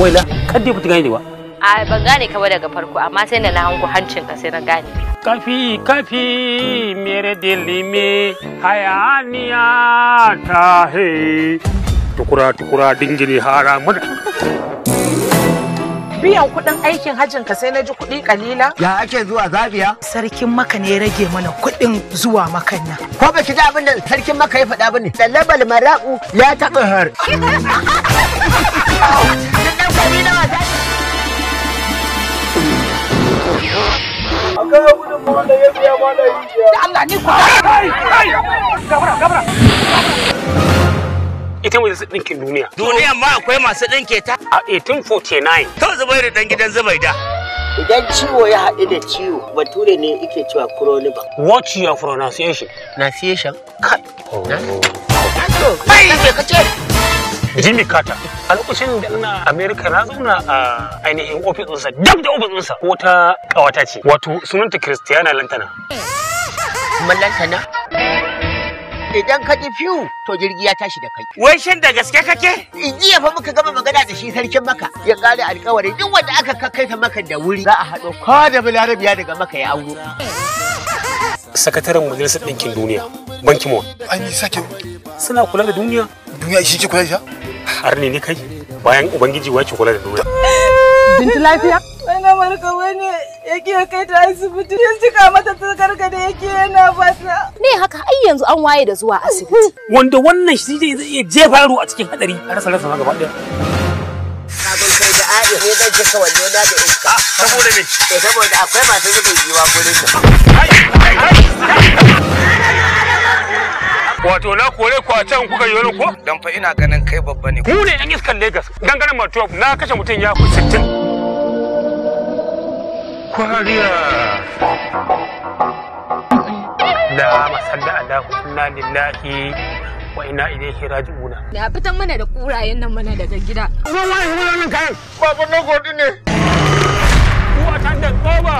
Waila, kaddi ba ta gane ba. A ban gane ka ba daga farko amma sai na hango hancinka sai na gane. Kafi mere dili me hayaniya ta he. Tukura dingiri haramun. Biyan kuɗin aikin hajjin ka sai na ji kuɗi kalila. Ya ake zuwa Zabiya? Sarkin Maka ne ya rage mana kuɗin zuwa Makan nan. Ko ba ki ji abin da sarkin Maka ya faɗa bane? Lallabal maraƙu ya taɓa har. Akan gudun mu da ya biya mana rijiya. Da Allah ni ku. Gabara. Ita majalisar ɗinkin duniya. Duniyan ma akwai masu ɗinke ta? A 1849. To Zubairu dan gidan Zubaida. Idan ciwo ya haɗu da ciwo, bature ne yake cewa chronic. Watch your pronunciation. Pronunciation? Cut. Bai me kace? Jimmy Carter. A lokacin da ina America na zauna a ainihin ofis ɗinsa, dab da ofis ɗinsa. Wata ƙawata ce, wato sunanta Christiana Lantana. Lantana? Idan ka ji fiyu, to jirgi ya tashi da kai. Wai shin da gaske kake? Jiya fa muka gama magana da shi sarkin Maka. Ya kare alƙawari duk wanda aka kai ta Maka da wuri za a haɗo ko da Balarabiya daga Maka ya auro. Sakataren Majalisar Ɗinkin Duniya, Ban Ki-moon. An yi sake. Suna kula da duniya. Duniya shi ke kula da ita? Har ne kai, bayan Ubangiji wa ke kula da duniya. Binti lafiya? Wannan marka wani yake kai ta asibiti. Ya cika mata takarka da yake yana fata. Ne haka ai yanzu an waye da zuwa asibiti. Wanda wannan shi zai iya jefa yaro a cikin hadari a rasa ma gaba ɗaya. Sabon kai da a'i ne zan cika wando na da iska. Saboda me? Saboda akwai masu zubin jiwa gurin nan. Wato na kore ku a can kuka yi wani ko? Dan fa ina ganin kai babba ne. Ku ne yan iskan Lagos. Dangane ma 12 na kashe mutum ya fi 60. Kwariya. La masalla ala inna lillahi wa inna ilaihi raji'una. Ya fitan mana da kurayen nan mana daga gida. Wallahi wannan kayan. Baba na godi ne. Ruwa ta da tsoba.